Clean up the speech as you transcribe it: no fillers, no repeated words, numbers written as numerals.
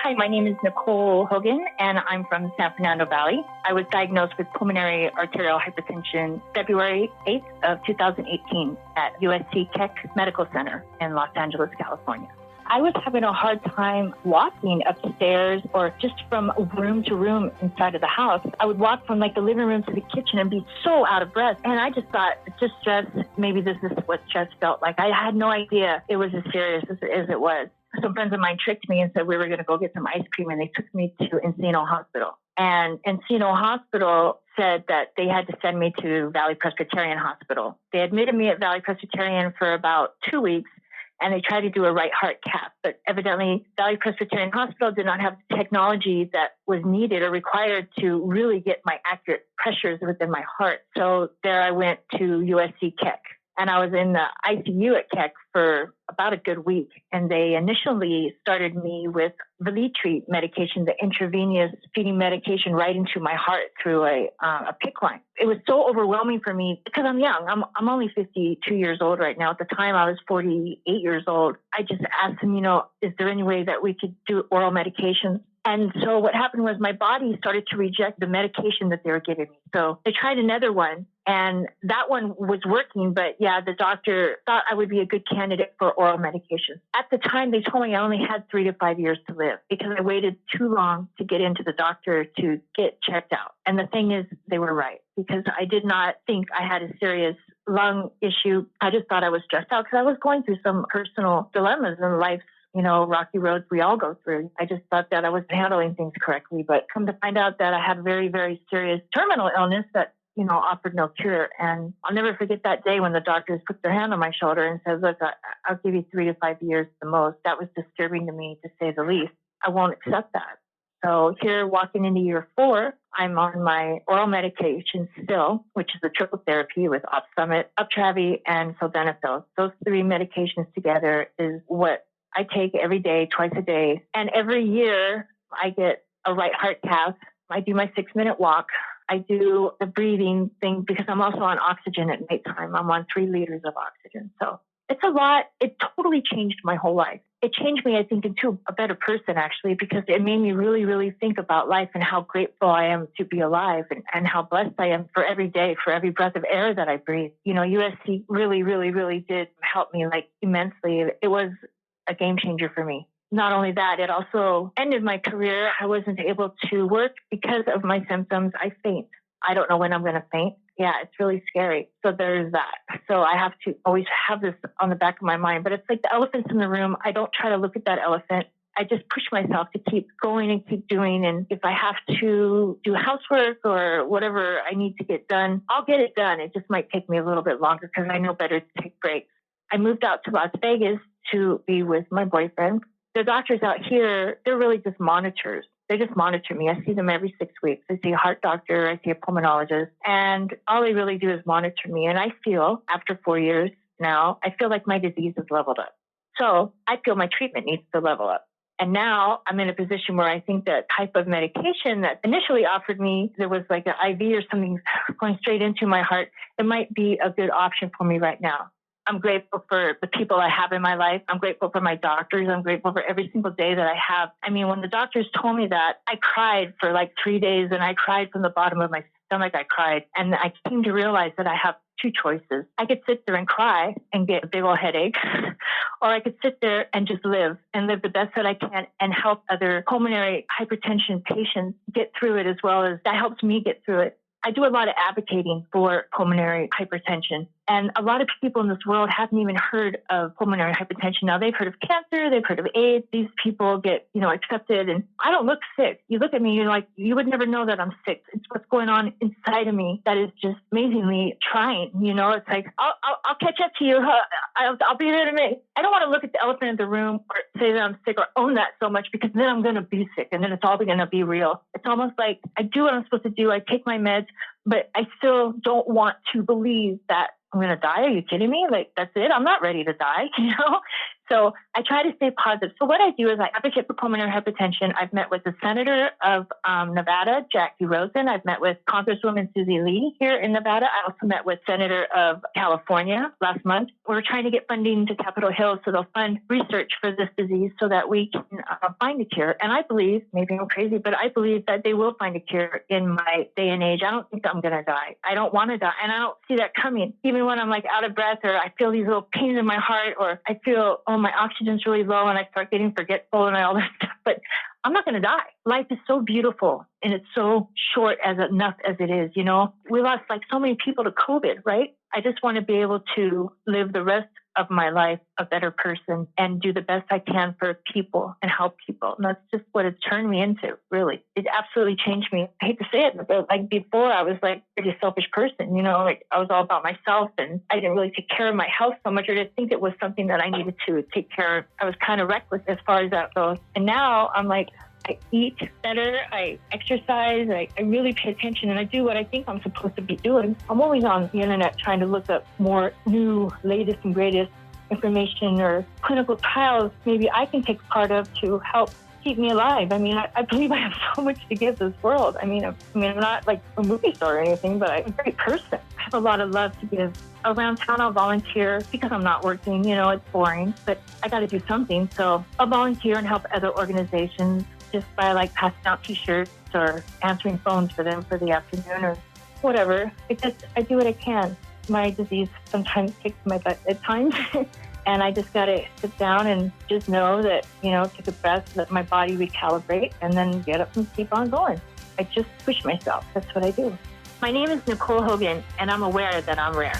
Hi, my name is Nicole Hogan, and I'm from San Fernando Valley. I was diagnosed with pulmonary arterial hypertension February 8th of 2018 at USC Keck Medical Center in Los Angeles, California. I was having a hard time walking upstairs or just from room to room inside of the house. I would walk from like the living room to the kitchen and be so out of breath. And I just thought, just stress, maybe this is what stress felt like. I had no idea it was as serious as it was. Some friends of mine tricked me and said we were going to go get some ice cream, and they took me to Encino Hospital. And Encino Hospital said that they had to send me to Valley Presbyterian Hospital. They admitted me at Valley Presbyterian for about 2 weeks, and they tried to do a right heart cath. But evidently, Valley Presbyterian Hospital did not have the technology that was needed or required to really get my accurate pressures within my heart. So there I went to USC Keck. And I was in the ICU at Keck for about a good week. And they initially started me with Velitri medication, the intravenous feeding medication right into my heart through a PICC line. It was so overwhelming for me because I'm young. I'm only 52 years old right now. At the time, I was 48 years old. I just asked them, is there any way that we could do oral medications? And so what happened was my body started to reject the medication that they were giving me. So they tried another one, and that one was working. But yeah, the doctor thought I would be a good candidate for oral medication. At the time, they told me I only had 3 to 5 years to live because I waited too long to get into the doctor to get checked out. And the thing is, they were right, because I did not think I had a serious lung issue. I just thought I was stressed out because I was going through some personal dilemmas in life. Rocky roads we all go through. I just thought that I was handling things correctly, but come to find out that I had a very, very serious terminal illness that, offered no cure. And I'll never forget that day when the doctors put their hand on my shoulder and said, look, I'll give you 3 to 5 years at the most. That was disturbing to me, to say the least. I won't accept that. So here, walking into year 4, I'm on my oral medication still, which is the triple therapy with Opsumit, Uptravi, and sildenafil. Those 3 medications together is what I take every day, twice a day. And every year I get a right heart cath. I do my 6-minute walk. I do the breathing thing because I'm also on oxygen at nighttime. I'm on 3 liters of oxygen. So it's a lot. It totally changed my whole life. It changed me, I think, into a better person, actually, because it made me really, really think about life and how grateful I am to be alive and how blessed I am for every day, for every breath of air that I breathe. USC really, really, really did help me immensely. It was a game changer for me. Not only that, it also ended my career. I wasn't able to work because of my symptoms. I faint. I don't know when I'm going to faint. Yeah, it's really scary. So there's that. So I have to always have this on the back of my mind. But it's like the elephants in the room. I don't try to look at that elephant. I just push myself to keep going and keep doing. And if I have to do housework or whatever I need to get done, I'll get it done. It just might take me a little bit longer because I know better to take breaks. I moved out to Las Vegas to be with my boyfriend. The doctors out here, they're really just monitors. They just monitor me. I see them every 6 weeks. I see a heart doctor. I see a pulmonologist. And all they really do is monitor me. And I feel, after 4 years now, I feel like my disease is leveled up. So I feel my treatment needs to level up. And now I'm in a position where I think that type of medication that initially offered me, there was like an IV or something going straight into my heart. It might be a good option for me right now. I'm grateful for the people I have in my life. I'm grateful for my doctors. I'm grateful for every single day that I have. I mean, when the doctors told me that, I cried for 3 days, and I cried from the bottom of my stomach. I cried. And I came to realize that I have 2 choices. I could sit there and cry and get a big old headache, or I could sit there and just live the best that I can and help other pulmonary hypertension patients get through it, as well as that helps me get through it. I do a lot of advocating for pulmonary hypertension. And a lot of people in this world haven't even heard of pulmonary hypertension. Now, they've heard of cancer, they've heard of AIDS. These people get, accepted. And I don't look sick. You look at me, you're like, you would never know that I'm sick. It's what's going on inside of me that is just amazingly trying. It's like, I'll catch up to you. I'll be there in a minute. I don't want to look at the elephant in the room or say that I'm sick or own that so much, because then I'm going to be sick and then it's all going to be real. It's almost like I do what I'm supposed to do. I take my meds, but I still don't want to believe that I'm going to die. Are you kidding me? That's it. I'm not ready to die, So I try to stay positive. So what I do is I advocate for pulmonary hypertension. I've met with the Senator of Nevada, Jackie Rosen. I've met with Congresswoman Susie Lee here in Nevada. I also met with Senator of California last month. We're trying to get funding to Capitol Hill so they'll fund research for this disease so that we can find a cure. And I believe, maybe I'm crazy, but I believe that they will find a cure in my day and age. I don't think I'm going to die. I don't want to die. And I don't see that coming. Even when I'm like out of breath or I feel these little pains in my heart or I feel, oh, my oxygen's really low and I start getting forgetful and all that stuff. But I'm not going to die. Life is so beautiful and it's so short as enough as it is. You know, we lost like so many people to COVID, right? I just want to be able to live the rest of my life a better person and do the best I can for people and help people. And that's just what it's turned me into, really. It absolutely changed me. I hate to say it, but like before I was like a pretty selfish person, you know, like I was all about myself and I didn't really take care of my health so much or didn't think it was something that I needed to take care of. I was kind of reckless as far as that goes. And now I'm like, I eat better, I exercise, I really pay attention and I do what I think I'm supposed to be doing. I'm always on the internet trying to look up more new, latest and greatest information or clinical trials maybe I can take part of to help keep me alive. I mean, I believe I have so much to give this world. I'm not like a movie star or anything, but I'm a great person. I have a lot of love to give. Around town, I'll volunteer because I'm not working, you know, it's boring, but I got to do something. So I'll volunteer and help other organizations just by like passing out T-shirts or answering phones for them for the afternoon or whatever. I do what I can. My disease sometimes kicks my butt at times. And I just got to sit down and just know that, you know, take a breath, let my body recalibrate, and then get up and keep on going. I just push myself. That's what I do. My name is Nicole Hogan, and I'm aware that I'm rare.